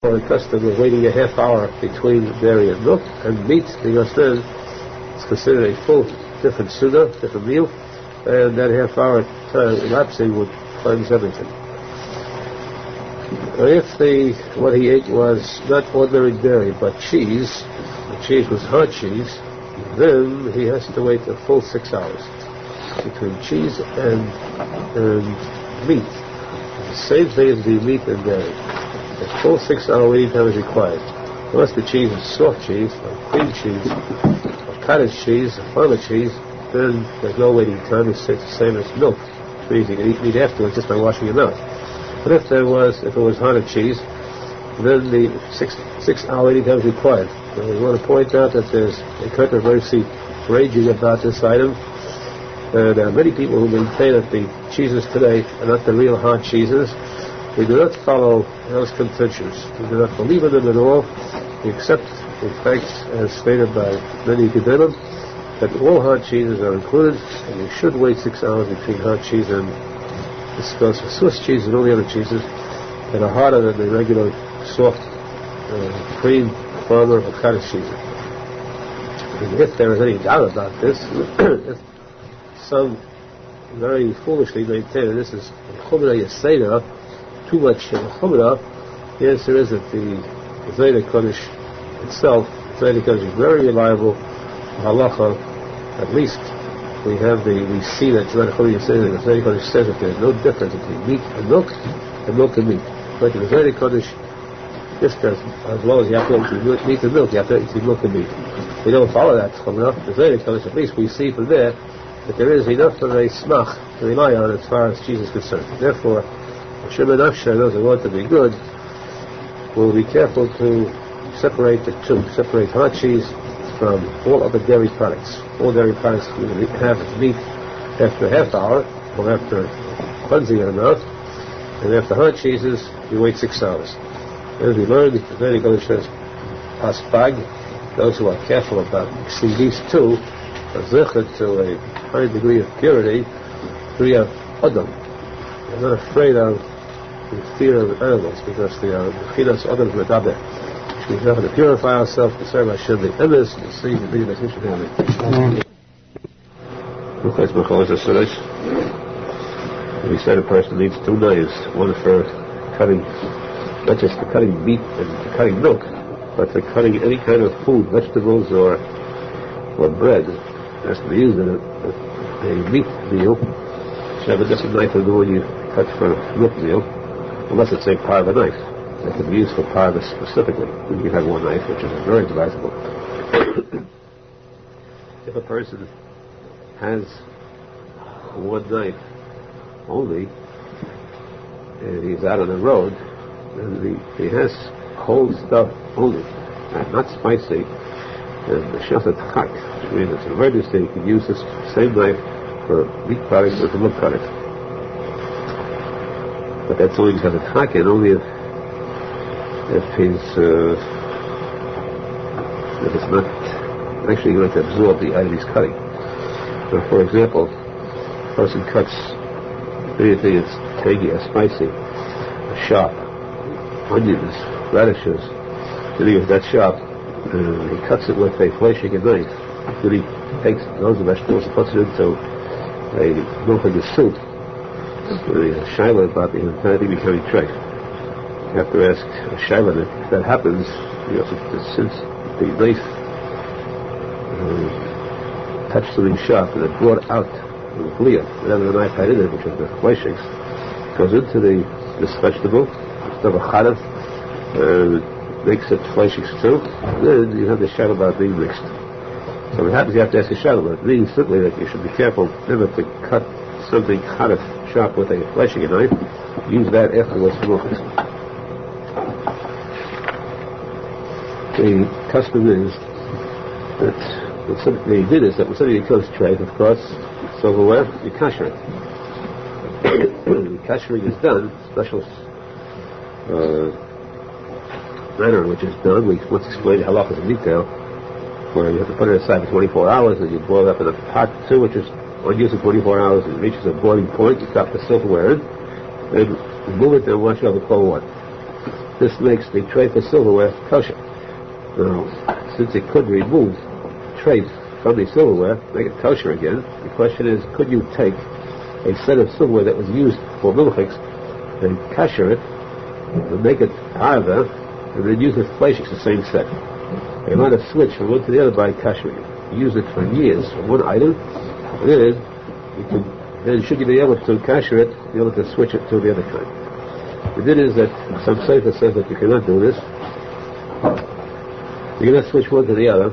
For the custom of waiting a half hour between dairy and milk and meat, because then it's considered a full different sunnah, different meal, and that half hour elapsing would cleanse everything. If what he ate was not ordinary dairy but cheese, the cheese was hard cheese, then he has to wait a full 6 hours between cheese and meat. The same thing as the meat and dairy. A full 6 hour waiting time is required. Unless the cheese is soft cheese, or cream cheese, or cottage cheese, or farmer cheese, then there's no waiting time. It's the same as milk. It's easy to eat meat afterwards just by washing your mouth. But if it was harder cheese, then the 6 hour waiting time is required. And we want to point out that there's a controversy raging about this item. There are many people who maintain that the cheeses today are not the real hard cheeses. We do not follow those contentions. We do not believe in them at all. We accept the facts as stated by many Gedolim that all hard cheeses are included, and you should wait 6 hours between hard cheese and this goes for Swiss cheese and all the other cheeses that are harder than the regular soft cream, farmer, or cottage cheeses. And if there is any doubt about this, if some very foolishly maintain that this is Chumrah Yeseda, too much Chumrah, the answer is that the Zayda Kodesh itself, Zayda Kodesh is very reliable. Halacha, at least we see that Zayda Kodesh says that there is no difference between meat and milk and meat. But in the Zayda Kodesh, just as well as you have to eat meat and milk, you have to eat milk and meat. We don't follow that Chumrah. The Zayda Kodesh, at least we see from there that there is enough of a smach to rely on as far as cheese is concerned. Therefore, Hashem and Afshar, those who want to be good, will be careful to separate the two. Separate hard cheese from all other dairy products. All dairy products you have meat after a half hour, or after cleansing your mouth, and after hard cheeses, you wait 6 hours. As we learned, the Torah Kodesh says, Paspag, those who are careful about mixing these two, are zecher to a high degree of purity, Kriya Adam. They're not afraid of the fear of animals, because they are Chinas Adam Medaber. We have to purify ourselves to serve Hashem the Emes, to see the B'nai Hashem. We said a person needs 2 knives, one for cutting, not just for cutting meat and for cutting milk, but for cutting any kind of food, vegetables or bread. It has to be used in a meat meal. You should have a different knife than the one you cut for a milk meal, unless it's a part of a knife. It can be used for parva specifically. You can have one knife, which is very advisable. If a person has one knife only, and he's out on the road, and he has whole stuff only, and not spicy, and the shafat chak, which means it's an emergency, you can use this same knife for meat products or for milk products. But that's only because it's chak, and only if it's not actually going to absorb the item he's cutting. So, for example, a person cuts anything that's tangy or spicy, sharp, onions, radishes, anything of that sharp, he cuts it with a fleshing knife. Then he takes those vegetables and puts it into a milk in the soup. There's a shiloh about the entire thing becoming trick. You have to ask Shaila if that happens, since the knife touched something sharp and it brought out the glia, whatever the knife had in it, which is the fleshings, goes into this vegetable, instead of a chadav, makes it fleshings too, then you have the Shaila about being mixed. So what happens, you have to ask the Shaila, but it means simply that you should be careful never to cut something chadav sharp with a fleshing knife, use that afterwards for milk. The custom is that when somebody did is that when somebody comes to trade, of course, silverware, you kasher it. Kashering is done, special manner in which it's done. We once explained halachas in detail, where you have to put it aside for 24 hours, and you boil it up in a pot too, which is unused for 24 hours, and it reaches a boiling point, you drop the silverware in, then remove it and wash it over cold water. this makes the tray for silverware kosher. Now, since it could remove tray from the silverware, make it kosher again, the question is, could you take a set of silverware that was used for milchiks and kasher it, and make it arva, and then use it for fleishiks, the same set? You're not to switch from one to the other by kashering it. You use it for years for one item, and then should you be able to kasher it, be able to switch it to the other kind. The thing is that some sefer says that you cannot do this. You cannot switch one to the other,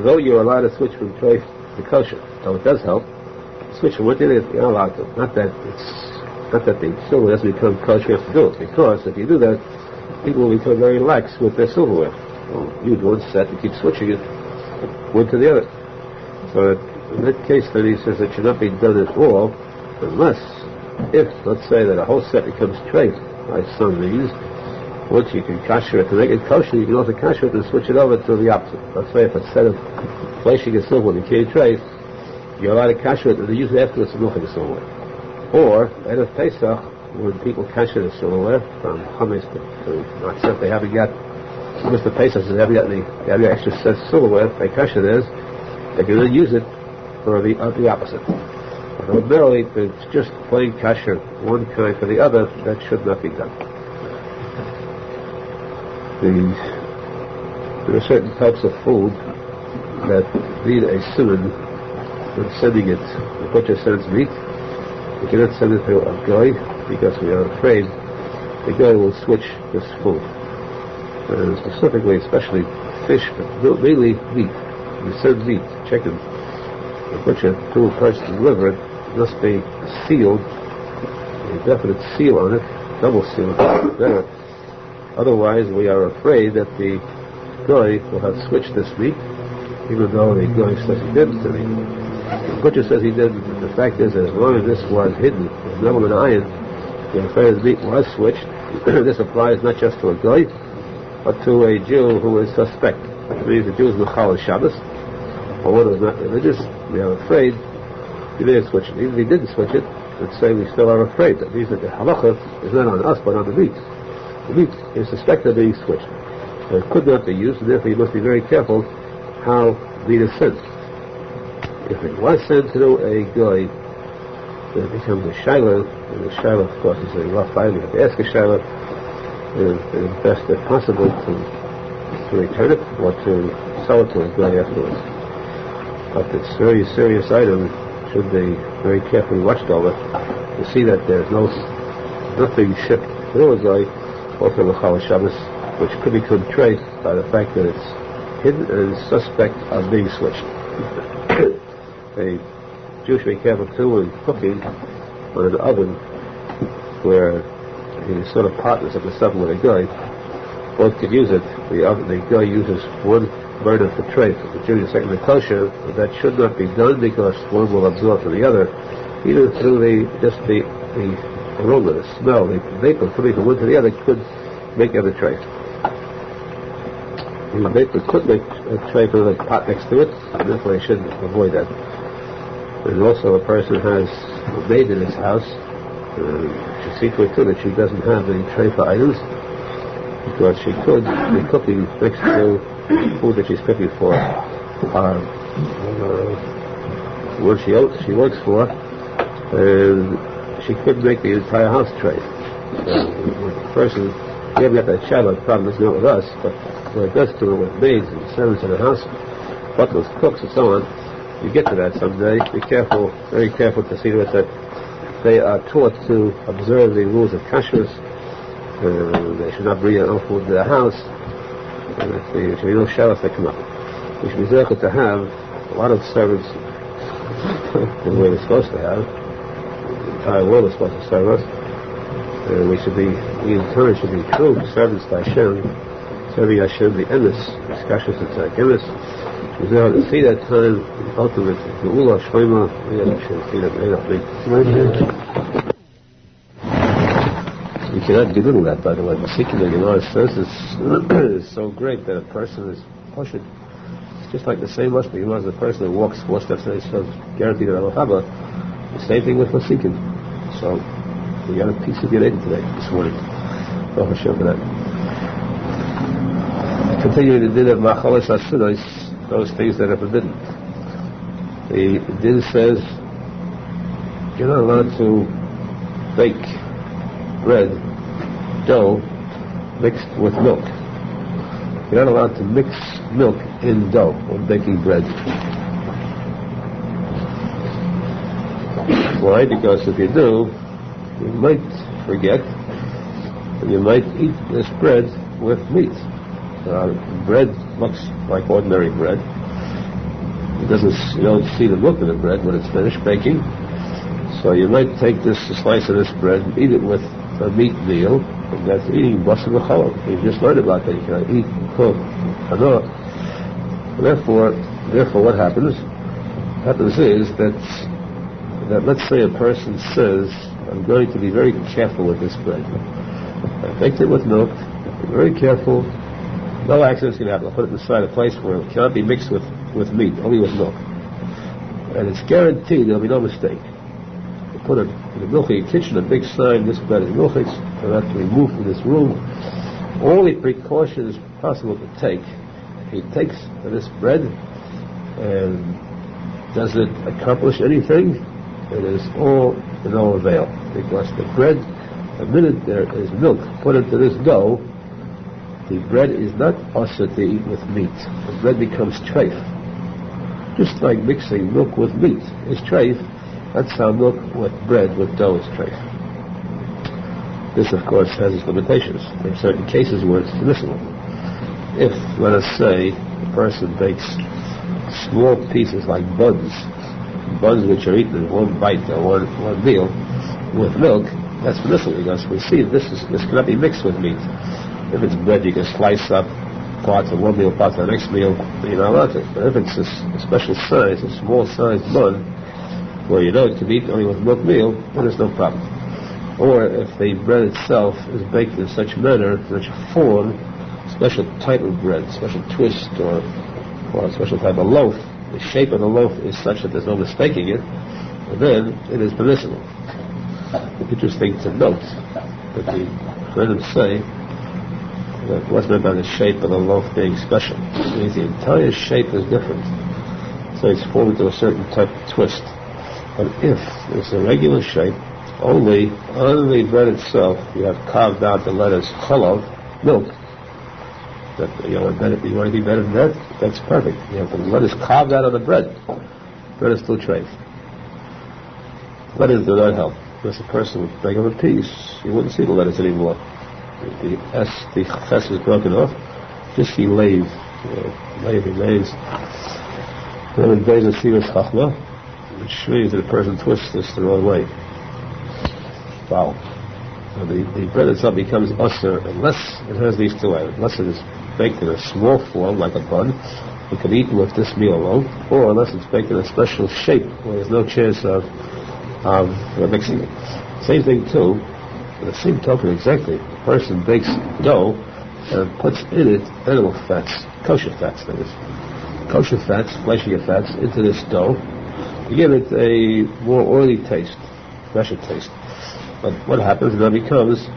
though you're allowed to switch from tray to kosher. So it does help. Switch from one to the other, you're not allowed to. Not that the silver doesn't become kosher, you have to do it. Because if you do that, people will become very lax with their silverware. Use one set and keep switching it one to the other. So in that case, then he says it should not be done at all, unless, if, let's say, that a whole set becomes tray by some means, once you can kasher it to make it kosher, you can also kasher it and switch it over to the opposite. Let's say if a set of fleshing is silver and became tray, you're allowed to kasher it and then usually afterwards milking the silverware. Or, at a Pesach, when people kasher the silverware from Chametz to Matzah, they haven't got Mr. Pesach says they haven't got the extra set of silverware, they kasher theirs, they can then use it for the opposite. But ordinarily, if it's just plain kasher, one kind for the other, that should not be done. There are certain types of food that need a siman when sending it. The butcher sends meat. We cannot send it to a guy because we are afraid the guy will switch this food. And specifically, especially fish, but mainly meat. You send meat, chicken, the butcher to a person to deliver it, must be sealed, a definite seal on it, double seal, better. Otherwise, we are afraid that the guy will have switched this meat, even though the guy says he didn't. The butcher says he didn't. The fact is, as long as this was hidden with metal and iron, we're afraid the meat was switched. This applies not just to a guy, but to a Jew who is suspect. Which means the Jew is Mechal Shabbos, or one who is not religious. We are afraid he may have switched it. Even if he didn't switch it, let's say we still are afraid. That means that the halacha is not on us, but on the meat. The meat is suspected of being switched. So it could not be used, and therefore you must be very careful how meat is sent. If it was sent to a guy, then it becomes a shiloh, and the shiloh, of course, is a rough item. You have to ask a shiloh, and best if possible to return it or to sell it to a guy afterwards. But this very serious item should be very carefully watched over to see that there's nothing shipped through a guy or from a Chal Shabbos, which could become traced by the fact that it's hidden and suspect of being switched. A Jew should be careful too in cooking on an oven where he sort of partners up the stuff with a guy. Both could use it. The guy uses one burner for tray, the Jew the second the kosher. That should not be done because one will absorb from the other, either through the aroma, the smell, the vapor coming from one to the other could make the other tray. The vapor could make a tray for the pot next to it, and therefore you should avoid that. And also a person has a maid in his house, should see to it too that she doesn't have any tray for items, because she could be cooking next to food that she's cooking for what she works for, and she could make the entire house tray. So with the person, we haven't got that shadow problem, it's not with us, but what it does to it with maids and servants in the house, butlers, cooks, and so on, you get to that someday. Be careful, very careful to see to it that they are taught to observe the rules of kashrus. They should not bring their own food to the house. And there should be no shadows that come up. We should be careful to have a lot of servants the way we're supposed to have. The entire world is supposed to serve us. We in turn should be true servants to Hashem, serving Hashem the emes, discussions and tzadik. We should see that time, ultimate geula shleima. We should see that you cannot belittle that, by the way. The Sikkim Gemara says is so great that a person is pushed. It's just like the same must be as the person who walks 4 steps and says guaranteed that I'll have the same thing with Sikkim. So we got a piece of your today, this morning. Baruch Hashem for that. Continuing the din of machalas asudos, those things that are forbidden. The din says you're not allowed to bake bread, dough, mixed with milk. You're not allowed to mix milk in dough when baking bread. Why? Because if you do, you might forget, and you might eat this bread with meat. Bread looks like ordinary bread. You don't see the look of the bread when it's finished baking. So you might take a slice of this bread and eat it with a meat meal, and that's eating basar v'cholov. You just learned about that. You cannot eat, cook, hanor. Therefore, what happens? What happens is that let's say a person says, I'm going to be very careful with this bread. I baked it with milk, be very careful, no accidents can happen. I'll put it inside a place where it cannot be mixed with meat, only with milk. And it's guaranteed there'll be no mistake. You put it in the milky kitchen, a big sign, this bread is milchik, and have to remove from this room. All the precautions possible to take. He takes this bread, and does it accomplish anything? It is all to no avail, because the bread, the minute there is milk put into this dough, the bread is not also to eat with meat. The bread becomes treif. Just like mixing milk with meat is treif, that's how milk with bread with dough is treif. This, of course, has its limitations. There are certain cases where it's permissible. If, let us say, a person bakes small pieces like buns which are eaten in one bite or one meal with milk, that's permissible because we see this cannot be mixed with meat. If it's bread, you can slice up parts of one meal, parts of the next meal, you're not allowed to. But if it's a special size, a small sized bun, where you know it can be eaten only with milk meal, then there's no problem. Or if the bread itself is baked in such manner, in such a form, special type of bread, special twist, or a special type of loaf, the shape of the loaf is such that there's no mistaking it, then it is permissible. Interesting to note that the Rebbeim say that what's meant by the shape of the loaf being special. It means the entire shape is different. So it's formed into a certain type of twist. But if it's a regular shape, only on the bread itself you have carved out the letters cholov, milk. That you want anything better than that? That's perfect. You have the letters carved out on the bread. Bread is still treif. Letters do not help. Because a person would bake up a piece, you wouldn't see the letters anymore. The ches is broken off, just the lave remains. Then it bears a serious chachma, which means that a person twists this the wrong way. Wow. So the bread itself becomes usher unless it has these two items. Unless it is baked in a small form, like a bun, it can be eaten with this meal alone, or unless it's baked in a special shape where there's no chance of mixing it. Same thing too, the same token exactly. The person bakes dough and puts in it animal fats, kosher fats that is. Kosher fats, fleshy fats, into this dough to give it a more oily taste, fresher taste. But what happens now becomes,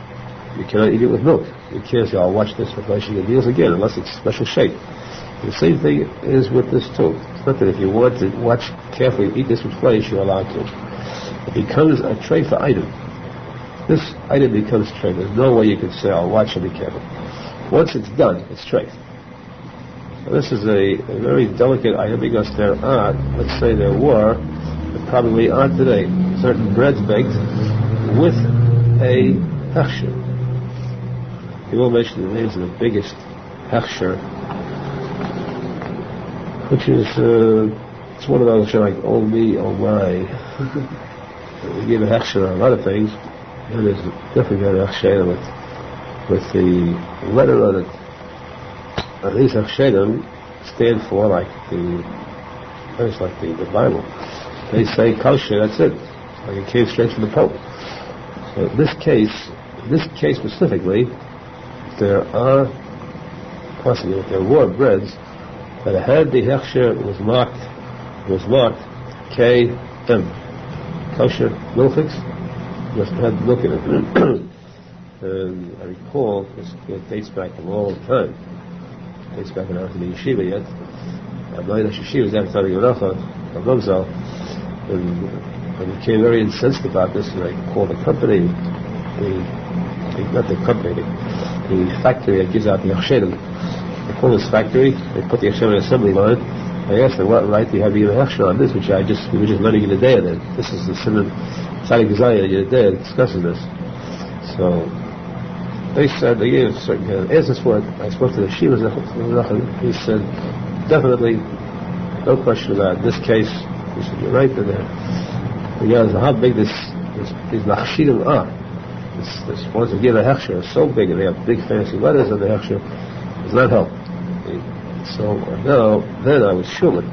you cannot eat it with milk. You can't say, I'll watch this for fleshing the meals again, unless it's special shape. The same thing is with this too. It's not that if you want to watch carefully, eat this with flesh, you're allowed to. It becomes a treifa item. This item becomes treifa. There's no way you can say, I'll watch and be careful. Once it's done, it's treifa. This is a very delicate item because there are, let's say there were, there probably are today, certain breads baked with a hechsher. You will mention the names of the biggest hechsher, which is, it's one of those like, oh me, oh my. We give a hechsher on a lot of things. It is definitely got a hechsher with the letter on it. And these hechsherim stand for like the Bible. They say kosher, that's it. Like it came straight from the Pope. So in this case specifically, there were breads that had the hechsher was marked K.M. kosher milchix, just had milk in it. And I recall, it dates back a long time, dates back when I was in the yeshiva yet. I'm not in the yeshiva, was after the Halacha, Arizal, and I became very incensed about this, and I called the company, not the company, the factory that gives out the Achshedim. I called this factory, they put the Achshedim assembly line. I asked them, what right do you have to give a Hechsher on this, which we were just learning in the day of it. This is the Syrian Jewish in the day discussing this. So, they said, they gave certain kind of answers for it. I spoke to the Shiva, he said, definitely, no question about it. In this case, he said, you're right in there. Regardless of how big these Nachshidim are, this ones that give a Hechsher are so big, and they have big fancy letters on the Hechsher, does not help. So now, then I was sure,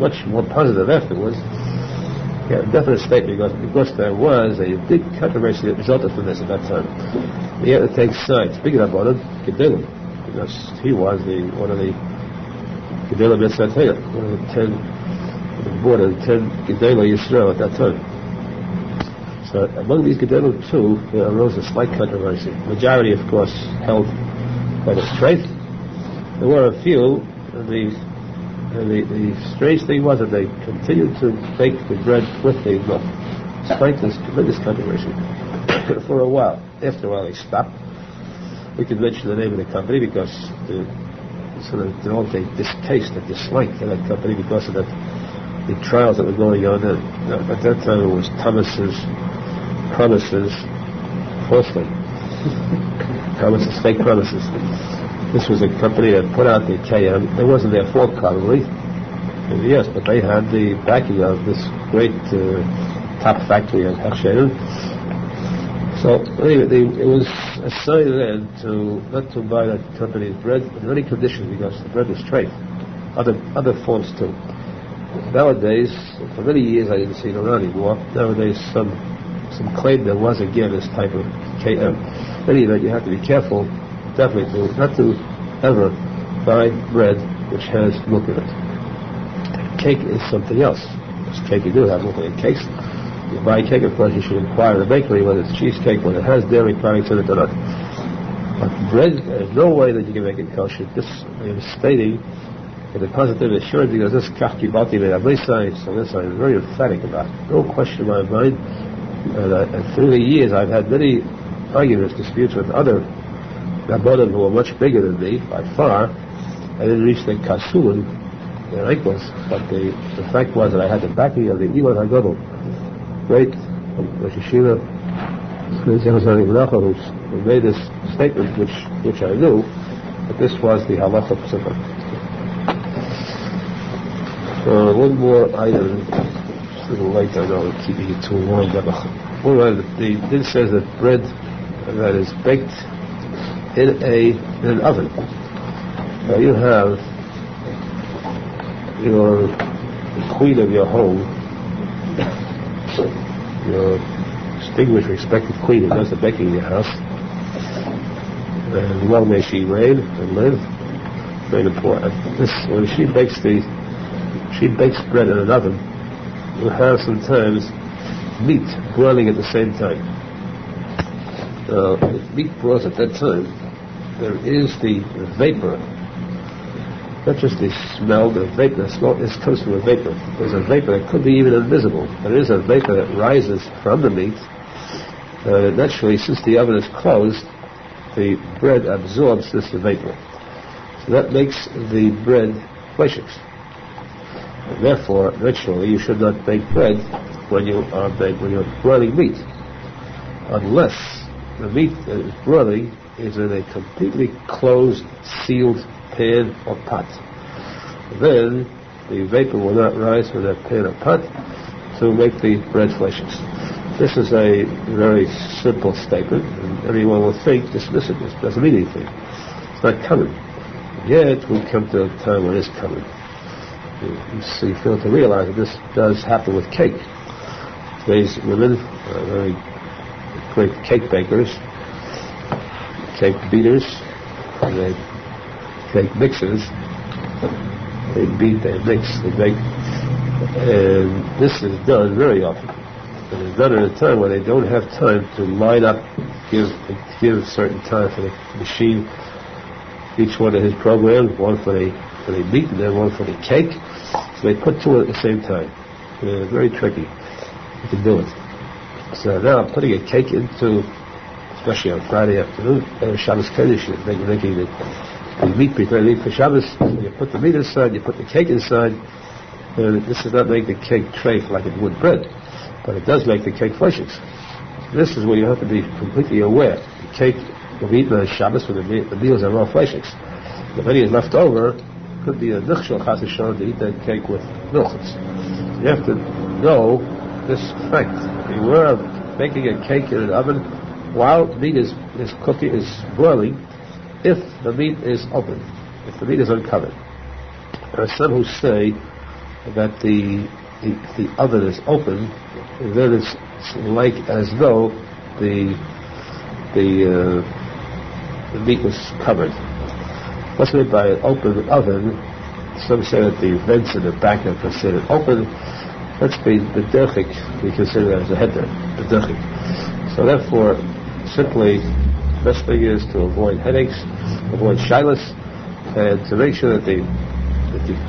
much more positive afterwards. Yeah, definite statement, because there was a big controversy that resulted from this at that time. He had to take sides. Speaking about it, Gedolim, because he was one of the Gedolim Yitzhak, one of the 10, more than 10 Gedolim Yisrael at that time. So among these Gedolim too, there arose a slight controversy. The majority, of course, held by the straight. There were a few, and the strange thing was that they continued to bake the bread with the milk, despite this tremendous controversy. For a while. After a while they stopped. We could mention the name of the company because they distaste and dislike that company because of the trials that were going on then. At that time it was Thomas's promises falsely. Thomas's fake promises. This was a company that put out the KM. It wasn't their fault, probably. Yes, but they had the backing of this great top factory of Hechshedim. So anyway, it was a sign then not to buy that company's bread under any conditions because the bread was straight. Other forms too. Nowadays, for many years I didn't see it around anymore. Nowadays, some claim there was again this type of KM. In any event, you have to be careful. Definitely not to ever buy bread which has milk in it. Cake is something else. This cake you do have milk in it. Cakes, you buy cake, of course, you should inquire in the bakery whether it's cheesecake, whether it has dairy products in it or not. But bread, there's no way that you can make it kosher. This I am stating with a positive assurance because this kach kibalti me'avlisai, so this I'm very emphatic about. No question in my mind. And through the years I've had many arguments, disputes with other Rabbanim who were much bigger than me, by far. I didn't reach their kasulim, their ankles, but the fact was that I had the backing of the Elon HaGadol, great Rosh Yeshiva, who made this statement, which I knew, but this was the Halacha P'sukah. One more item, it's a little late, I know, I'm keeping it too long, but one item, the din says that bread that is baked in an oven. Now you have your queen of your home, your distinguished, respected queen who does the baking in your house, and well may she reign and live. Very important. When she bakes bread in an oven, you have sometimes meat boiling at the same time. If meat boils at that time, there is the vapor, not just the smell, the vapor. The smell comes from a vapor. There's a vapor that could be even invisible. There is a vapor that rises from the meat. Naturally, since the oven is closed, the bread absorbs this vapor. So that makes the bread flacious. And therefore, naturally, you should not bake bread when you're boiling meat, unless the meat that is boiling is in a completely closed, sealed pan or pot. Then the vapor will not rise from that pan or pot to make the bread flacious. This is a very simple statement, and everyone will think, dismiss it, this doesn't mean anything. It's not coming. Yet we'll come to a time when it's coming. You fail to realize that this does happen with cake. Today's women are very great cake bakers, cake beaters, and they cake mixers. They beat, they mix, they bake, and this is done very often. And it's done at a time when they don't have time to line up, give certain time for the machine. each one of his programs, one for the meat and then one for the cake. So they put two at the same time. Very tricky to do it. So now putting a cake into, especially on Friday afternoon, Shabbos Kodesh, you're making the meat, prepared meat for Shabbos. You put the meat inside, you put the cake inside. And this does not make the cake treif like it would bread, but it does make the cake fleshings. This is where you have to be completely aware. The cake will be eaten on Shabbos when the meals are raw fleshings. If any is left over, it could be a nuchshel chas v'shalom to eat that cake with milchus. You have to know this fact. Beware of making a cake in an oven while meat is cooking, is boiling, if the meat is open, if the meat is uncovered. There are some who say that the oven is open, and then it's like as though the meat was covered. What's meant by an open oven? Some say that the vents in the back are considered open. That's the derchik, we consider that as a header, the derchik. So therefore, simply, the best thing is to avoid headaches, avoid shilas, and to make sure that the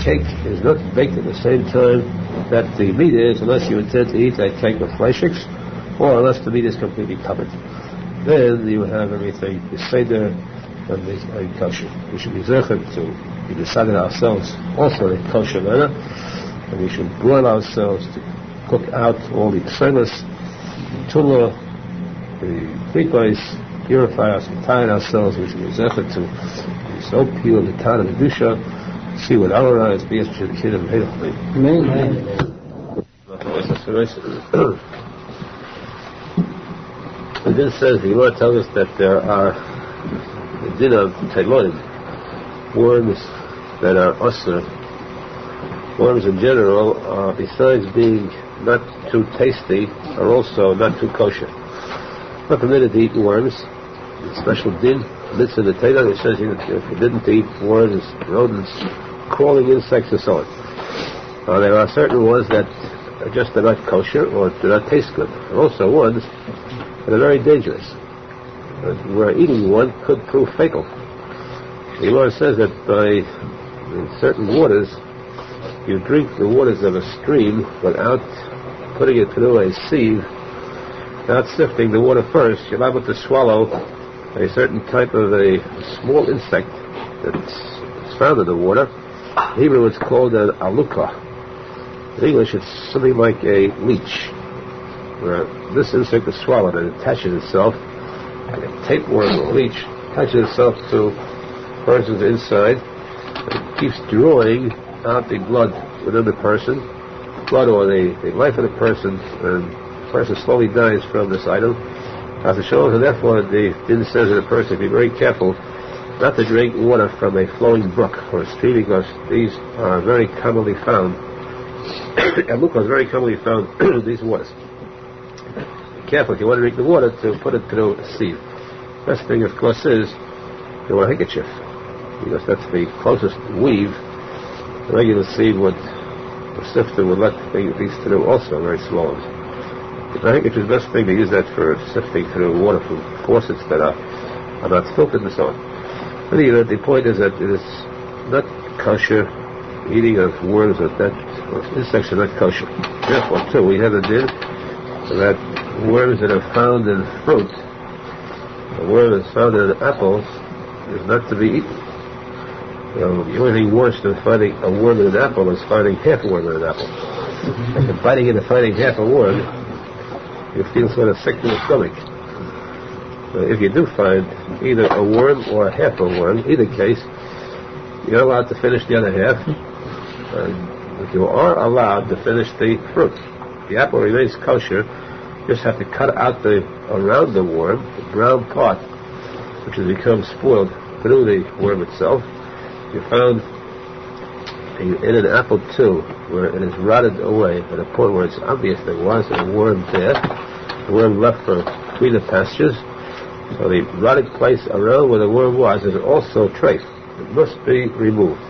cake is not baked at the same time that the meat is, unless you intend to eat that cake with fleishiks, or unless the meat is completely covered. Then you have everything, the seder and the kosher. We should be zeichet to be decided ourselves also in a kosher manner, and we should broil ourselves to cook out all the pselos, the tula, the meat-base, purify us and tie ourselves. We should be zeichet to be so pure, the time of the dusha, see what Aharon is, be as to the kingdom of Amen. And then says, the Lord tells us that there are the din of Talmud, worms that are usher. Worms in general, besides being not too tasty, are also not too kosher. Not permitted to eat worms. The special din, mitzvah the Torah, it says if you didn't eat worms, rodents, crawling insects, and so on. There are certain ones that are not kosher or do not taste good. There are also ones that are very dangerous. Where eating one could prove fatal. The Lord says that by certain waters, you drink the waters of a stream without putting it through a sieve, without sifting the water first, you're liable to swallow a certain type of a small insect that's found in the water. In Hebrew it's called an aluka. In English it's something like a leech, where this insect is swallowed and attaches itself, like a tapeworm or leech, attaches itself to a person's inside, and it keeps drawing out the blood within the person, blood or the life of the person, and the person slowly dies from this item. As it shows, and therefore the din says that a person be very careful not to drink water from a flowing brook or a stream, because these are very commonly found. And Luca is very commonly found in these waters. Be careful if you want to drink the water to put it through a sieve. Best thing, of course, is to wear a handkerchief, because that's the closest weave. The regular sieve the sifter would let these through also very slowly. I think it's the best thing to use that for sifting through water from faucets that are not filtered and so on. But the point is that it is not kosher. Eating of worms or insects are not kosher. Therefore, too, we have a din that worms that are found in fruit, a worm that's found in apples, is not to be eaten. The only thing worse than finding a worm in an apple is finding half a worm in an apple. And biting into finding half a worm, you feel sort of sick to the stomach. If you do find either a worm or a half a worm, either case, you're allowed to finish the other half. If you are allowed to finish the fruit, the apple remains kosher. You just have to cut out around the worm, the brown part, which has become spoiled through the worm itself. You found in an apple too, where it is rotted away at a point where it's obvious there was a worm there, the worm left for greener pastures. So the rotted place around where the worm was is also treif. It must be removed.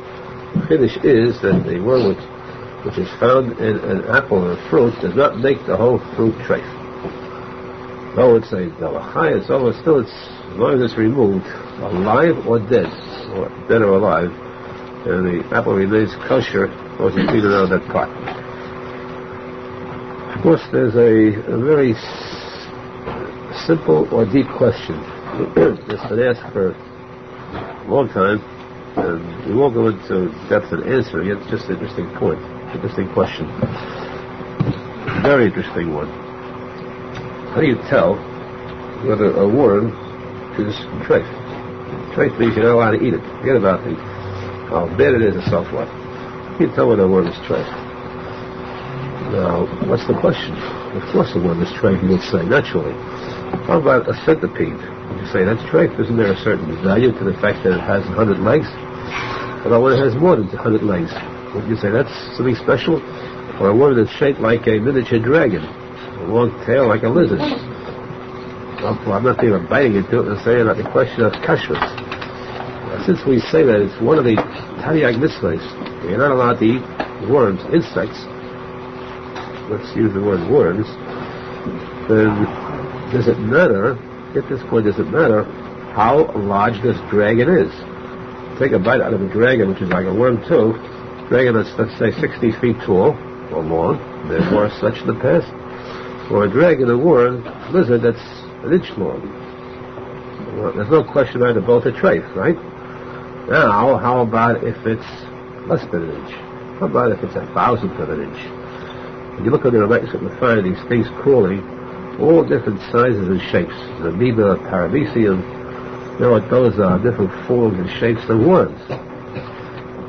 The finish is that the worm which is found in an apple or fruit does not make the whole fruit treif. though it's a Halacha, it's almost still, it's, as long as it's removed, alive or dead, or dead or alive, and the apple remains kosher, once you clean around that pot. Of course, there's a very simple or deep question. It's been asked for a long time, and we won't go into depth in answering it. It's just an interesting point, interesting question. Very interesting one. How do you tell whether a worm is treif? Treif means you're not allowed to eat it. Forget about how bad it is and so forth. How do you tell whether a worm is treif? Now, what's the question? Of course a worm is treif, you would say, naturally. How about a centipede? Would you say that's treif? Isn't there a certain value to the fact that it has 100 legs? What about when it has more than 100 legs? Would you say that's something special? Or a worm that's shaped like a miniature dragon, a long tail like a lizard? Well, I'm not even biting into it and saying about the question of kashrut. Since we say that it's one of the Tariag mitzvahs, you're not allowed to eat worms, insects, let's use the word worms, then does it matter, at this point, does it matter how large this dragon is? Take a bite out of a dragon, which is like a worm too, dragon that's, let's say, 60 feet tall or long, there's more such in the past, or a dragon, a worm, lizard that's an inch long. Well, there's no question about it, both are treif, right? Now, how about if it's less than an inch? How about if it's 1,000th of an inch? If you look under the microscope and find these things crawling, all different sizes and shapes. The amoeba, paramecium, you know what those are, different forms and shapes of worms.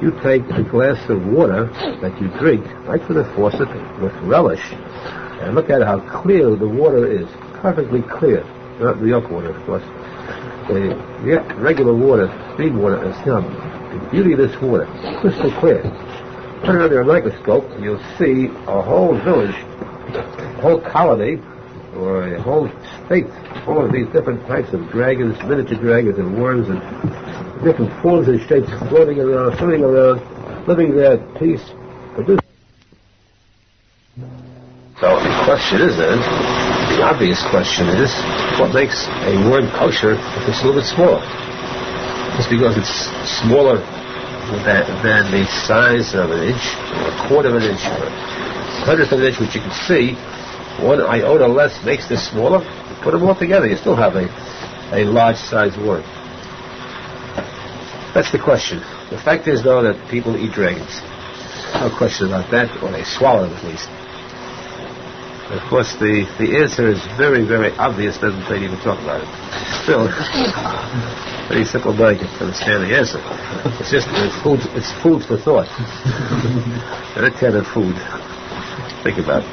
You take a glass of water that you drink right from the faucet with relish, and look at how clear the water is, perfectly clear. Not milk water, of course. The regular water, stream water, is the beauty of this water, crystal clear. Put it under a microscope, and you'll see a whole village, a whole colony, or a whole state, all of these different types of dragons, miniature dragons and worms, and different forms and shapes floating around, swimming around, living there at peace. So the question is then, the obvious question is, what makes a worm kosher if it's a little bit smaller? Just because it's smaller than the size of an inch, or a quarter of an inch, or a 100th of an inch, which you can see, 1 iota less makes this smaller. Put them all together, you still have a large size worm. That's the question. The fact is, though, that people eat dragons. No question about that, or they swallow them at least. Of course, the answer is very, very obvious, doesn't take even talk about it. Still, very simple mind can understand the answer. It's just it's food for thought. And that kind of food. Think about it.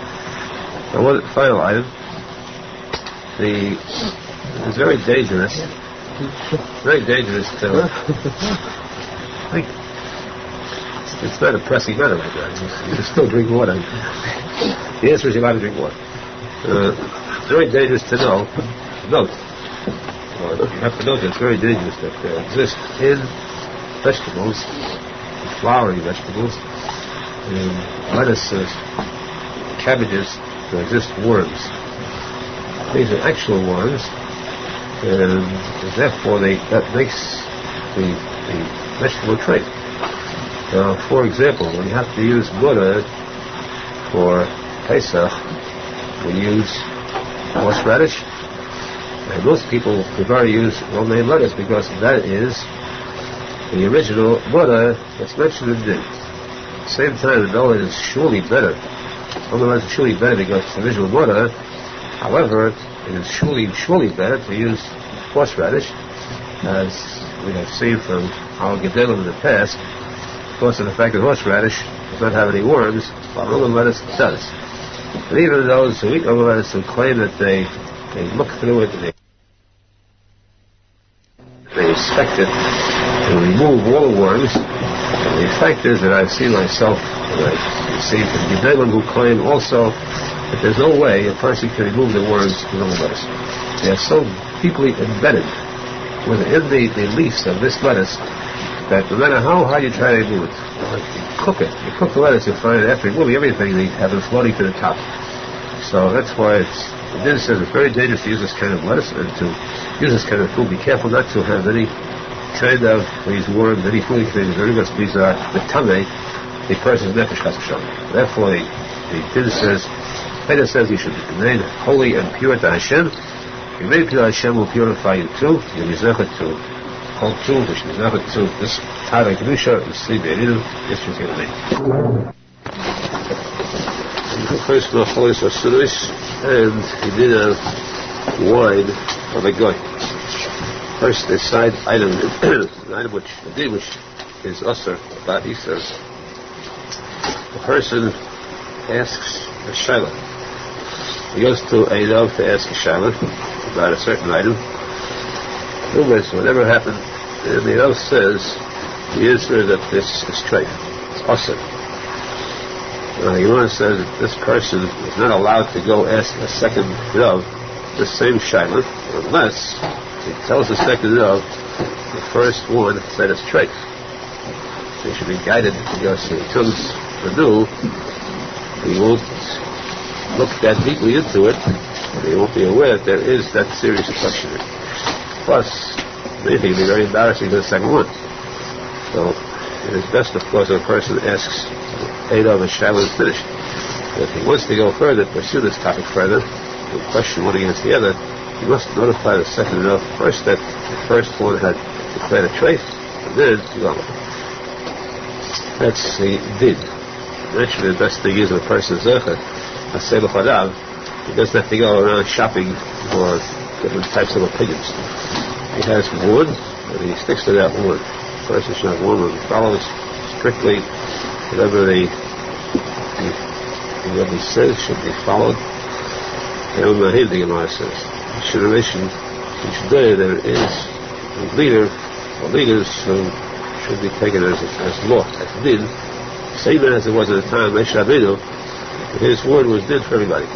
Now, one final item. It's very dangerous. Very dangerous to think. It's not a pressing matter right now. You can still drink water. The answer is you're allowed to drink water. It's very dangerous to note, or you have to note that it's very dangerous that there exist in vegetables, flowering vegetables, in lettuces, cabbages, there exist worms. These are actual worms, and therefore that makes the vegetable trait. For example, when you have to use butter for Pesach, we use horseradish, and most people prefer to use romaine lettuce because that is the original butter that's mentioned in the same time. Though it is surely better. Otherwise, it's surely better because it's the original butter. However, it is surely better to use horseradish, as we have seen from our gedolim in the past, because of the fact that horseradish does not have any worms, while romaine lettuce does. And even those who eat romaine lettuce who claim that they look through it and they inspect it and remove all the worms, and the fact is that I've seen myself, and I've seen from gedolim who claim also that there's no way a person can remove the worms from romaine lettuce. They are so deeply embedded within the leaves of this lettuce that no matter how hard you try to remove it, you cook the lettuce, you find that after removing everything, they have them floating to the top. So that's why it's And then it says it's very dangerous to use this kind of lettuce and to use this kind of food. Be careful not to have any kind of these worms, any food things. These are the tame, the person's nefesh chas v'shalom. Therefore, the din says, Peter says you should remain holy and pure to Hashem. If you remain pure, Hashem will purify you too. You'll be zeichet to hold true, which is zeichet to this Tara Kedusha, the sleep Be'eridu, this is going to be. First of all, and he did a wine of a guy. First, the side item, the item which is usher, about he says, the person asks a shayla. He goes to a dove to ask a shayla about a certain item. Whatever happened, and the dove says the answer that this is treif. It's usher. The Gemara says that this person is not allowed to go ask a second dove the same shayla unless he tells the second dove the first one said it's treif. So he should be guided because he comes anew. He won't look that deeply into it, and he won't be aware that there is that serious question. Plus, maybe it'll be very embarrassing to the second one. So, it is best, of course, if a person asks Eidov and Shiloh is finished. But if he wants to go further, pursue this topic further, and question one against the other, he must notify the second enough first that the first one had declared a treif, and then go on. That's the din. Naturally, the best thing is when a person is zeichet, he doesn't have to go around shopping for different types of opinions. He has one, and he sticks to that one. The person should have one, and he follows strictly whatever he says should be followed. And the Gemara says, there is a leader or leaders who should be taken as law, as din, same as it was at the time of Moshe Rabbeinu. His word was din for everybody.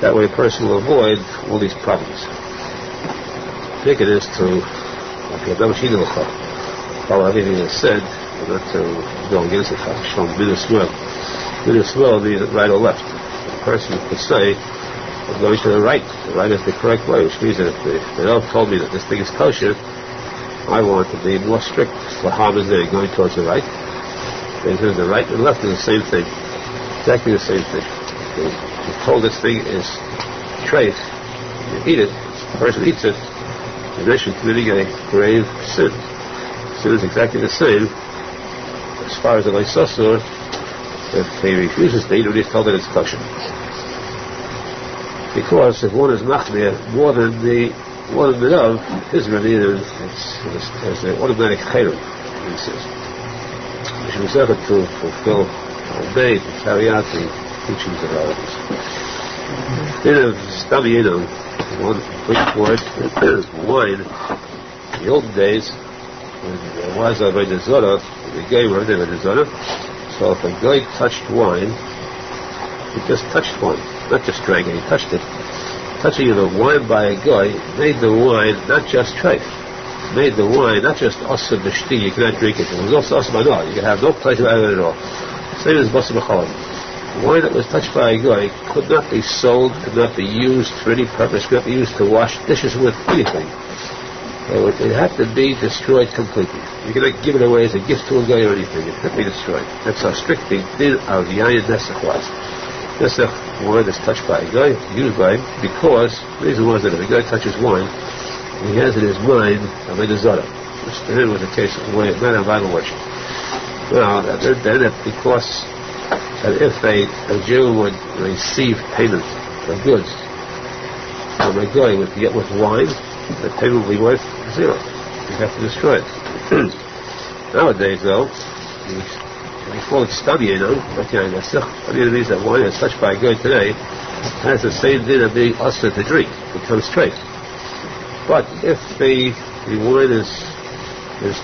That way a person will avoid all these problems. I think it is to follow everything that's said, and not to go against it. Midas will means right or left. A person could say, I'm going to the right. The right is the correct way, which means that if the Rav told me that this thing is kosher, I want to be more strict. What harm is there going towards the right? Because the right and left is the same thing. Exactly the same thing. You're told this thing is treif, you eat it, the person eats it, you're actually committing a grave sin. Sin is exactly the same as far as the leisosur if he refuses to eat when he's told that it's kosher. Because if one is machmir more than the Rav, his remedy is an automatic kiruv, he says. You should be able to fulfill, obey, to carry out the teachings of our rabbis. Then of stamiyinu, one quick word, wine. In the old days, when there was a Avodah the guy were a Avodah. So if a guy touched wine, he just touched wine, not just drank it, he touched it. Touching the wine by a guy made the wine not just treif, made the wine not just osir b'shti, you cannot drink it. It was also osir b'anah, you can have no pleasure out of it at all. Same as basar b'chalam. Wine that was touched by a guy could not be sold, could not be used for any purpose, could not be used to wash dishes with anything. It had to be destroyed completely. You cannot give it away as a gift to a guy or anything. It had to be destroyed. That's how strict the din of yayin nesach was. Nesach, wine that's touched by a guy, used by him, because the reason was that if a guy touches wine, he has in his mind a medazara, which to him was a case of not a Bible worship. Well, then because if a Jew would receive payment for goods from a guy with wine, the payment will be worth zero. You have to destroy it. Nowadays, though, we call it stamiyinu. It means that wine that's touched by a guy today has the same din of being usher to drink. It becomes treif. But if the wine is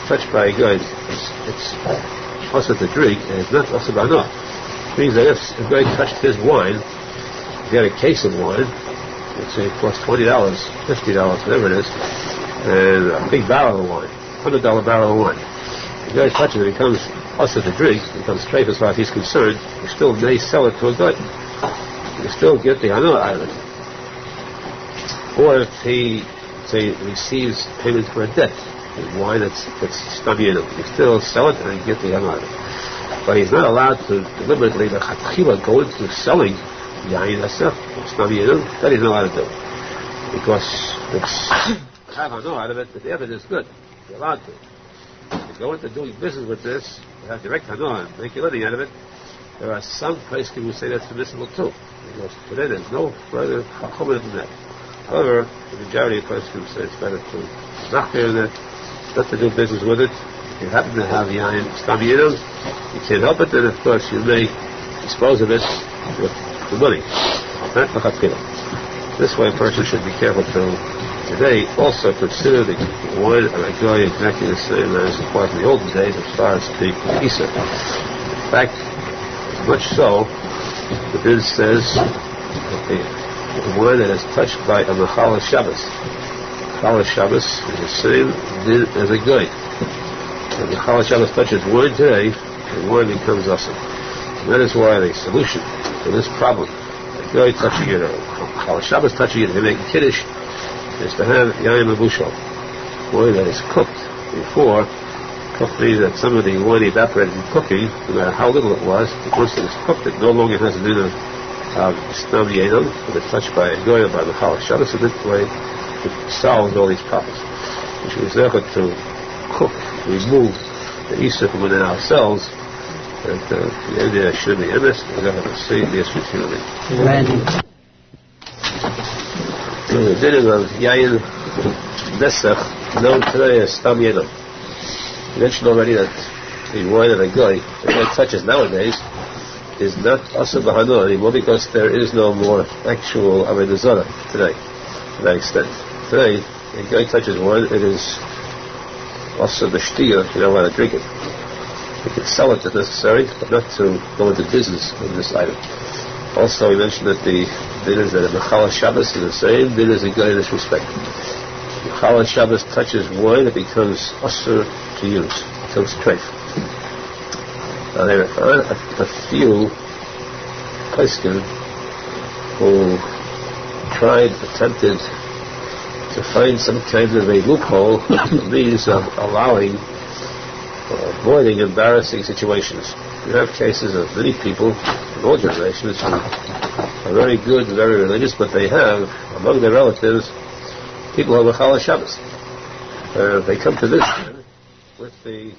touched by a guy, it's usher to drink, and it's not usher b'anah. It means that if a guy touched his wine, if he had a case of wine, let's say it costs $20, $50, whatever it is, and a big barrel of wine, $100 barrel of wine. The guy touches it, it becomes usher to drink, it becomes treif as far as he's concerned. He still may sell it to a guy. You still get the anah out of it. Or if he, say, receives payment for a debt, wine that's study in him, he still sell it and get the young out of it. But he's not allowed to deliberately go into selling yain asaf, study in him. That he's not allowed to do, because it's have no out of it. But the evidence is good. You're allowed to. If you go into doing business with this, you have direct hana and make your living out of it. There are some places who say that's permissible too, because today there's no further chacham than that. However, the majority of places say it's better to not hear that, not to do business with it. If you happen to have yain stamiyinam, you can't help it, then of course you may dispose of it with the money. This way a person should be careful to today also consider the wine of a guy exactly the same as it was in the olden days as far as the isa. In fact, much so, the Din says that the wine that is touched by a Mechal Shabbos. Mechal Shabbos is the same Din as a guy. When Mechal Shabbos touches wine today, the wine becomes awesome. And that is why the solution to this problem, a guy touching it, or Mechal Shabbos touching it, and making Kiddush, is to have Yain Mabushal, wine that is cooked before. Cooked means that some of the wine evaporated in cooking, no matter how little it was, once it is cooked, it no longer has a din of Stam Yainam, but it's touched by a goy by the Chal Shabbos, and this way it solves all these problems. Which is therefore to cook, remove the Isa from within ourselves, and the idea should be emes, and therefore to see the Yeshua. The din of Yain Nesach, known today as Stam Yainam. You mentioned already that the wine of a guy that touches nowadays is not asa b'hana anymore, because there is no more actual avodah zarah today to that extent. Today, a guy touches wine, it is asa b'shtiya, you don't want to drink it. You can sell it if necessary, but not to go into business with this item. Also, we mentioned that the din is that a Mechal Shabbos is the same din as a guy in this respect. Mechal Shabbos touches wine, it becomes asur to use, it becomes treif. Now there are a few posek who attempted to find some kind of a loophole, a means of allowing or avoiding embarrassing situations. You have cases of many people in all generations who are very good and very religious, but they have among their relatives people who have Mechal Shabbos. They come to this with the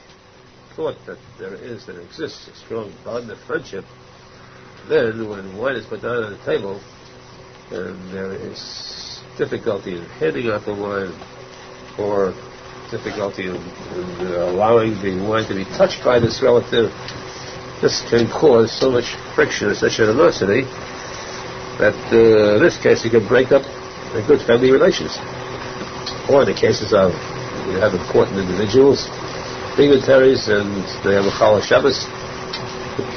thought that there exists a strong bond of friendship. Then, when wine is put down on the table, and there is difficulty in handing out the wine, or difficulty in allowing the wine to be touched by this relative, this can cause so much friction and such animosity that in this case it can break up the good family relations. Or in the cases of you have important individuals, dignitaries, and they have a Chal Shabbos,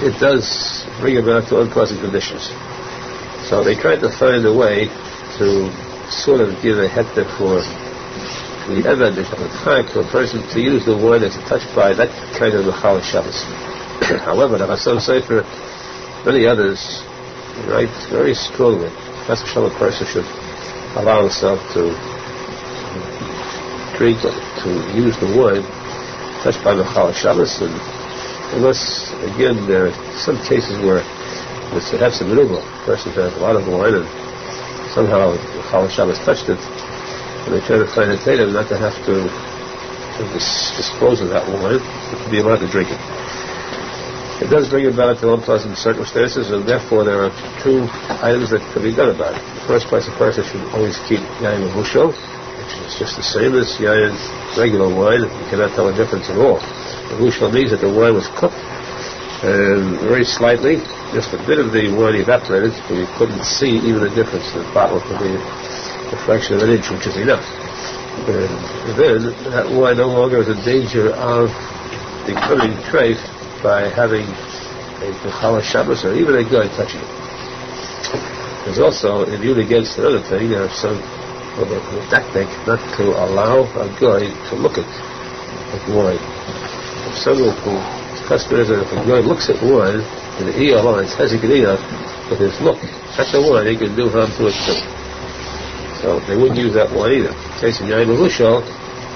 it does bring about to unpleasant conditions. So they tried to find a way to sort of give a hector for the Eved, to a person to use the wine that's touched by that kind of Chal Shabbos. However, the Chasam Sefer, many others, write very strongly. That's a person should allow himself to drink, to use the wine touched by the Chal Shabbos, and unless, again, there are some cases where it's a hefsed menuva. A person has a lot of wine and somehow the Chal Shabbos touched it, and they try to find a tatum not to have to dispose of that wine, but to be allowed to drink it. It does bring about to unpleasant circumstances, and therefore there are two items that can be done about it. In the first place, a person should always keep yain mabushal, which is just the same as yain regular wine. You cannot tell a difference at all. Mabushal means that the wine was cooked very slightly, just a bit of the wine evaporated, so you couldn't see even the difference. The bottle could be a fraction of an inch, which is enough. And then that wine no longer is in danger of becoming treif by having a Mechal Shabbos or even a guy touching it. There's also, immune against another thing, there are some tactic not to allow a guy to look at wine. If someone who's customers, and if a guy looks at wine, and he aligns, has a good with his look at the wine, he can do harm to it too. So So they wouldn't use that one either. In case of yain melushal,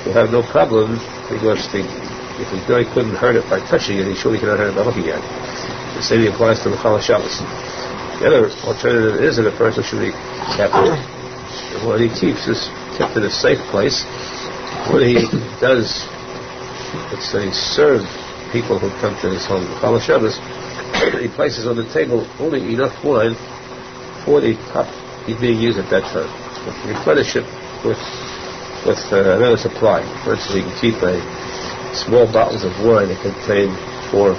you have no problem because if the guy couldn't hurt it by touching it, he surely cannot hurt it by looking at it. The same applies to the Chala Shabbos. The other alternative is that a person should be careful. What he keeps is kept in a safe place. When he does, let's say, serve people who come to his home, Chala Shabbos, he places on the table only enough wine for the cup being used at that time. Replenish it with another supply. For instance, you can keep small bottles of wine that contain 4-6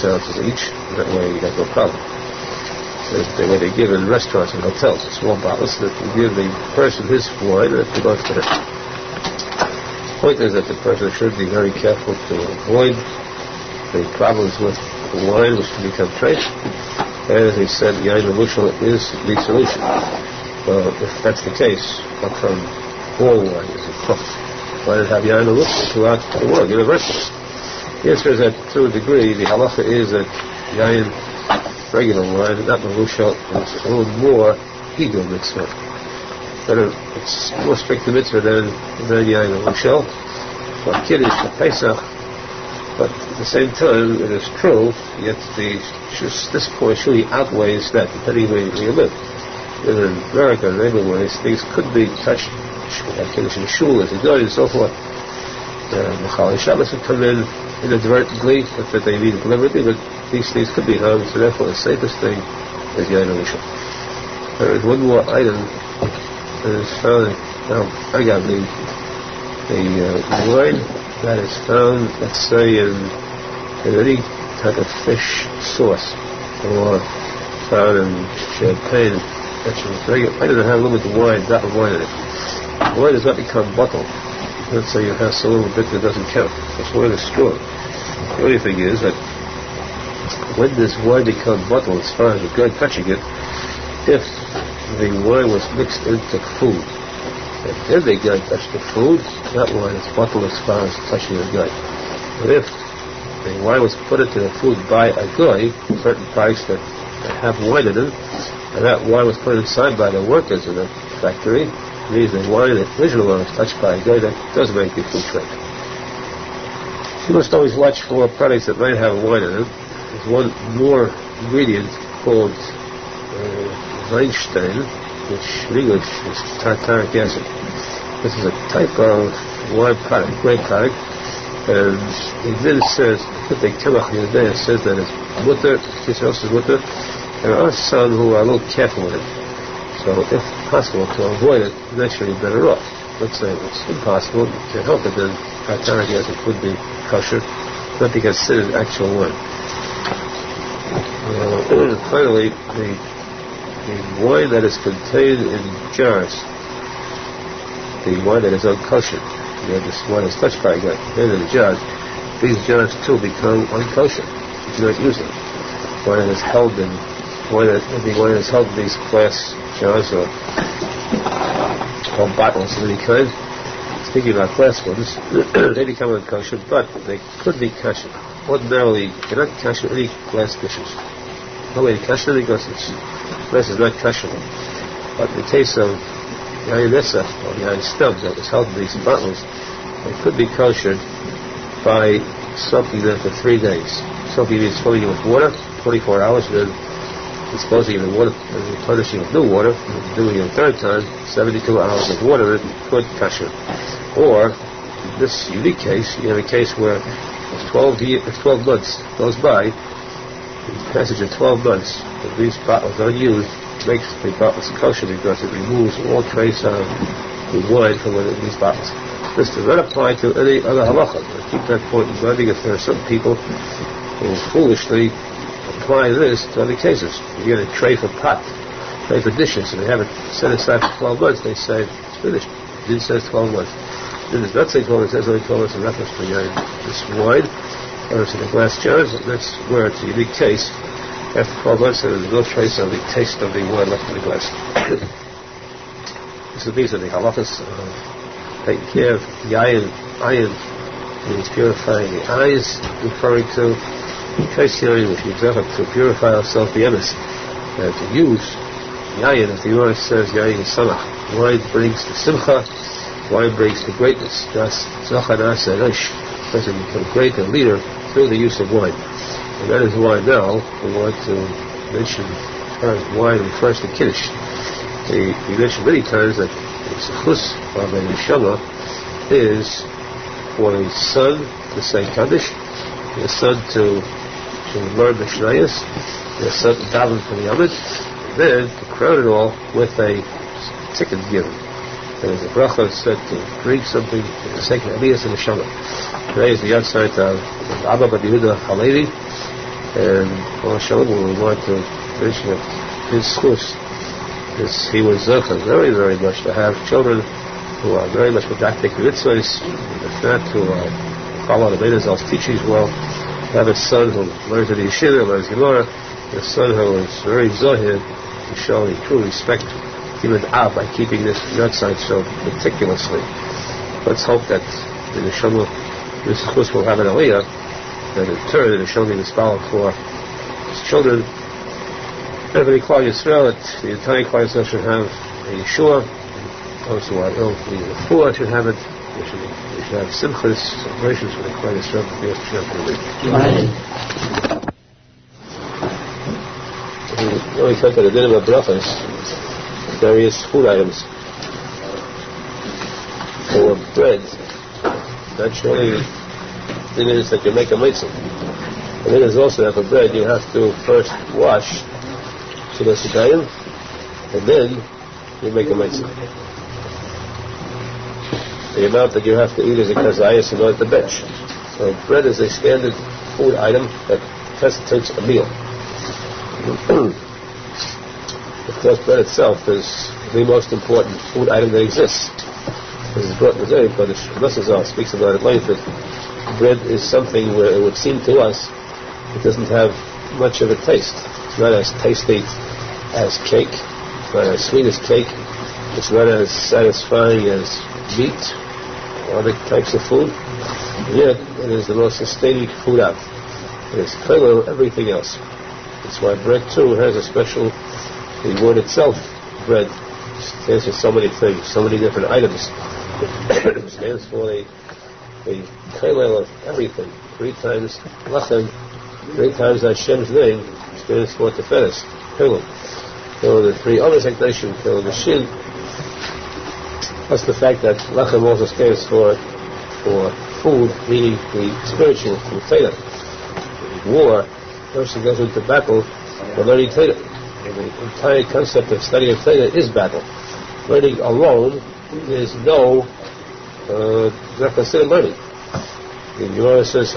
ounces each. That way you have no problem. The way they give in restaurants and hotels, small bottles that you give the person his wine and it belongs to him. The point is that the person should be very careful to avoid the problems with the wine which can become trace. And as he said, yain melushal is the solution. Well, if that's the case, how come all wine is cooked? Why not have yain melushal throughout the world, universally? The answer is that to a degree, the halacha is that yain, regular wine, not melushal, is a little more hidul mitzvah. It's more strict mitzvah than yain melushal. For Kiddush, for Pesach, but at the same time, it is true, yet this point surely outweighs that, depending where you live. In America and everywhere, these things could be touched, Kiddush in shul, as a guide, and so forth. The Chala Shabbos would come in inadvertently, not that they mean deliberately, but these things could be harmed, so therefore the safest thing is yain melushal. There is one more item that is found, I got the wine that is found, let's say, in any type of fish sauce, or found in champagne, I don't know how a little bit of wine, drop of wine in it. The wine does not become bottled. Let's say you have so little bit that doesn't count. This wine is strong. The only thing is that when this wine becomes bottled, as far as the guy touching it, if the wine was mixed into food, and then the guy touched the food, that wine is bottled as far as touching the guy. But if the wine was put into the food by a guy, certain products that have wine in them, and that wine was put inside by the workers in the factory, means the wine, the original wine, was touched by a guy that does make the food trade. You must always watch for products that might have wine in them. There's one more ingredient called Weinstein, which in English is tartaric acid. This is a type of wine product, grape product, and it says, it says that it's mutter, this else is mutter. There are some who are a little careful with it. So if possible to avoid it, then actually you're better off. Let's say it's impossible, you can't help it, then tartaric acid would be kosher, not be considered actual wine. Finally, the wine that is contained in jars, the wine that is unkosher, this wine is touched by a guy, and in the jars, these jars too become unkosher. You do not use them. Wine that is held in these glass jars or bottles of any kind. Speaking about glass ones, they become unkosher, but they could be kosher. Ordinarily, you cannot kosher any glass dishes. No way to kosher any because glass is not kosher. But in the case of yain nesach or yain stubs that was held in these bottles, they could be koshered by soaking them for 3 days. Soaking means filling it with water, 24 hours, and then disposing of the water and replenishing with new water, and doing it a third time, 72 hours of water, and good kosher. Or, in this unique case, you have a case where 12 months goes by, the passage of 12 months, that these bottles are used, makes the bottles kosher because it removes all trace of the wine from within these bottles. This does not apply to any other halacha. Keep that point in mind because there are some people who foolishly apply this to other cases. You get a tray for dishes, and they have it set aside for 12 months. They say it's finished. It says 12 months. It does not say 12 months. It says only 12 months in reference to this wine, or it's in the glass jars. And that's where it's a unique case. After 12 months, there is no trace of the taste of the wine left in the glass. This is these are the halachas. Taking care of the iron means purifying the eyes, referring to yain, which means to purify ourselves the emes, and to use yain, as the Gemara says, yain is samach. Wine brings the simcha. Wine brings the greatness. That's Zohar Nasa person become great and leader through the use of wine. And that is why now we want to mention wine refers to Kiddush. We mentioned many times that the Zechus of a Neshama is for the son to say Kaddish, the son to learn the Mishnayos, the son to daven for the Yamid, and then to crown it all with a ticket given. There is a bracha said to drink something for the sake of Aliyas and Neshama. Today is the outside of Abba Bar Yehuda Halevi, and Shalom, we want to mention that his schus, he was Zochar very, very much to have children who are very much medactic mitzvahs, if not to follow the Arizal's teachings well, have a son who learns in the yeshiva, learns Gemara, a son who is very zohir, to show true respect even Av by keeping this outside so meticulously. Let's hope that the Neshama, this chus will have an aliyah, and in turn the Yerushalmi is followed for his children. Every Klal Yisrael, the entire Klal Yisrael should have a Yeshua. Those who are ill, the poor should have it. We should have simchas, celebrations for the Klal Yisrael to be able to share the we come to the dinner of brachas, various food items. For bread, naturally, it is that you make a mitzvah. And it is also that for bread you have to first wash Shidduchim, and then you make a mitzvah. The amount that you have to eat is a kazayas in order to bench. So bread is a standard food item that constitutes a meal. Of course, bread itself is the most important food item that exists. This is brought in the day, but Arizal speaks about it later. Bread is something where it would seem to us it doesn't have much of a taste. It's not as tasty as cake. It's not as sweet as cake. It's not as satisfying as meat or other types of food. And yet, it is the most sustaining food out. It is clever of everything else. That's why bread too has a special. The word itself, bread, stands for so many things, so many different items. It stands for the kailel of everything. 3 times lachem, 3 times Hashem's name stands for teferes, kailel. So the 3 others ekdashim, kailel the shin. Plus the fact that lachem also stands for food, meaning the spiritual, the Torah. War, a person goes into battle for learning Torah. The entire concept of study of Torah is battle. Learning alone is not considered learning. The Gemara says,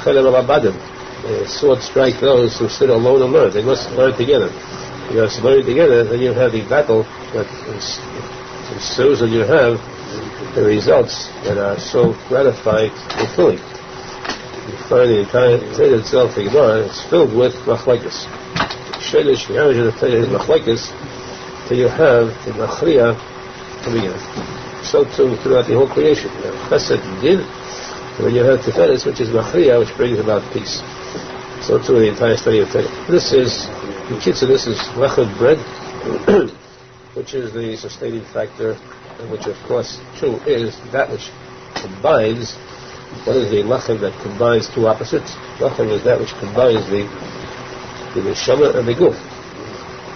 sword strike those who sit alone and learn. They must learn together. You have to learn together, then you have the battle that ensues, and you have the results that are so gratifying and fulfilling. You find the entire Torah itself, the Gemara, is filled with machlekes. Shadish, the average of the Torah is machlekes, till you have the machriya coming in. So too throughout the whole creation. You have chesed and din, and then you have teferes, which is machriya, which brings about peace. So too the entire study of Torah. This is, in Kitzur, this is lechem bread, which is the sustaining factor, and which of course too is that which combines. What is the lechem that combines 2 opposites? Lechem is that which combines the neshama and the guf.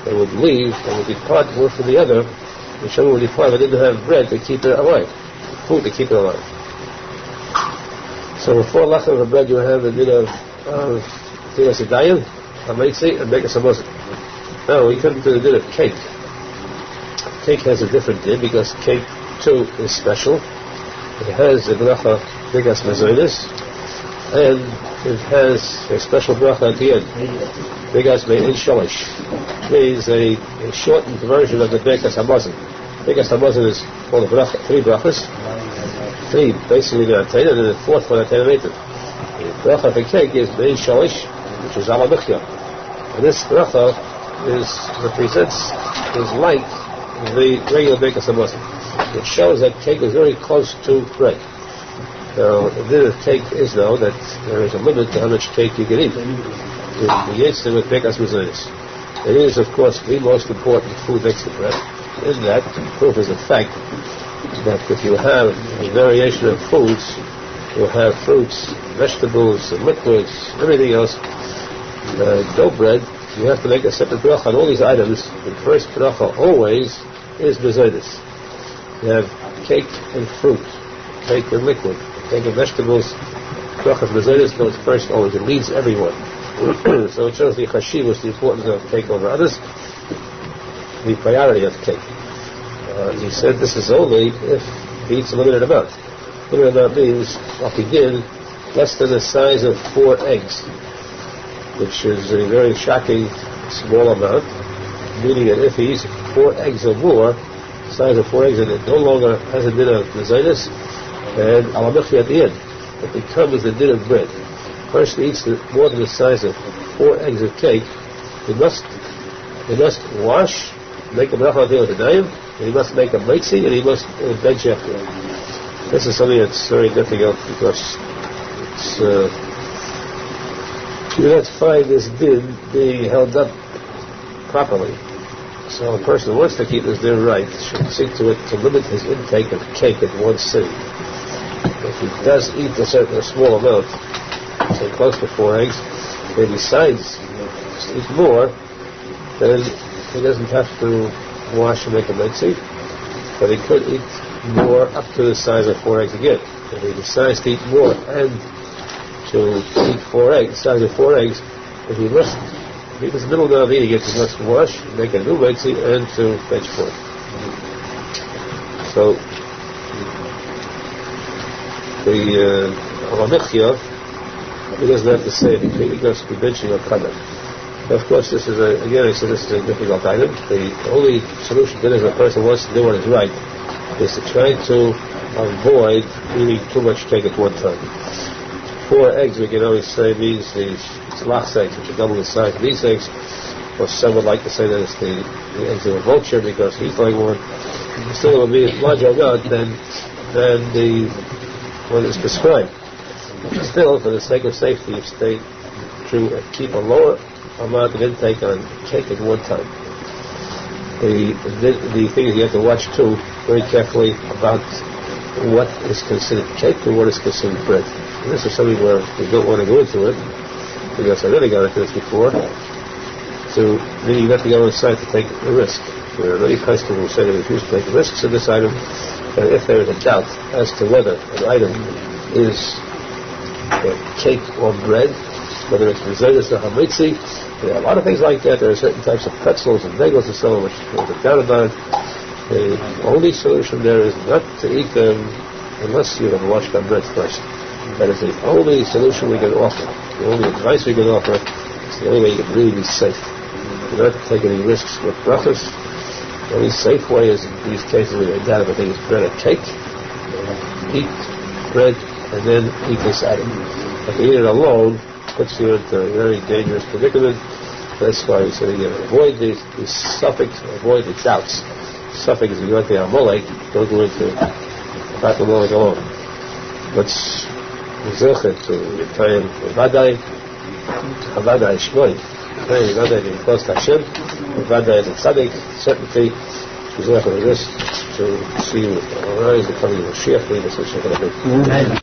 They would leave, they would depart one from the other. The neshama would depart, but didn't have bread to keep it alive, food to keep it alive. So before lechem of bread, you have the din of tiras adayim, amaitzi, and mekas hamosik. Now we come to the din of cake. Cake has a different din because cake too is special. It has the bracha bigas mazonis, and it has a special bracha at the end. Bigas me'in shalish, which means a shortened version of the bigas hamazon. Bigas hamazon is called 3 brachas. 3 basically the atayna, and then the 4th one atayna meitiv. The bracha of the cake is me'in shalish, which is ala michya. And this bracha is like the regular bigas hamazon. It shows that cake is very close to bread. Now, the din of cake is though that there is a limit to how much cake you can eat. The Yitzhak with bigas mazonis. It is, of course, the most important food next to bread. in that proof is the fact that if you have a variation of foods, you have fruits, vegetables, and liquids, everything else, dough bread, you have to make a separate bracha on all these items. The first bracha always is bezoidus. You have cake and fruit, cake and liquid, cake and vegetables. Bracha bezoidus goes first always. It leads everyone. So it shows the chashivus, the importance of cake over others, the priority of cake. He said this is only if he eats a limited amount. Limited amount means, begin less than the size of 4 eggs, which is a very shocking small amount, meaning that if he eats 4 eggs or more, the size of 4 eggs, and it no longer has a din of mezainis and alamichi at the end. It becomes the din of bread. First he eats more than the size of 4 eggs of cake, he must wash, make a bracha on the dayim, and he must make a mitzi, and he must bench after it. This is something that's very difficult because it's you don't find this din being held up properly. So a person who wants to keep this din right should seek to limit his intake of cake in one sitting. If he does eat a small amount, say close to 4 eggs, and he decides to eat more, then he doesn't have to wash and make a mitzi, but he could eat more up to the size of 4 eggs again. If he decides to eat more and to eat 4 eggs, size of 4 eggs, if he must, if he was middle of eating it, he must wash, make a new mitzi, and to bench for it. So the alamichya, he doesn't have to say anything, he goes to benching or kamer. Of course, this is again, I said this is a difficult item. The only solution to this, if a person wants to do what is right, is to try to avoid eating too much cake at one time. 4 eggs, we can always say, means these lachs eggs, which are double the size of these eggs, or some would like to say that it's the eggs of a vulture because he's like one. Still, it will be larger amount than the one is prescribed. Still, for the sake of safety, if they keep a lower amount of intake on cake at one time. The thing is you have to watch too very carefully about what is considered cake and what is considered bread. And this is something where we don't want to go into it because I really got into this before. So meaning you have to go inside to take the risk. There are many customers who say they refuse to take risks in this item, and if there is a doubt as to whether an item is cake or bread, whether it's bezoidus or hamitzi, there are a lot of things like that. There are certain types of pretzels and bagels and so on which are down about. The only solution there is not to eat them unless you have washed on bread first. That is the only solution we can offer. The only advice we can offer is the only way you can really be safe. Do not take any risks with brachas. The only safe way is in these cases where you doubt if it's bread or cake. Eat bread and then eat this item. If you eat it alone, puts you into a very dangerous predicament. That's why we say avoid these suffix, avoid the doubts. Suffix is you go into Amalek, don't go into Amalek alone. Let's reserve it to Yitayim Vadai, Vadai Shmoy, Yitayim Vadai being close to Hashem, Vadai is a tzadik, certainty, reserve it this to see you arise, the coming of Mashiach,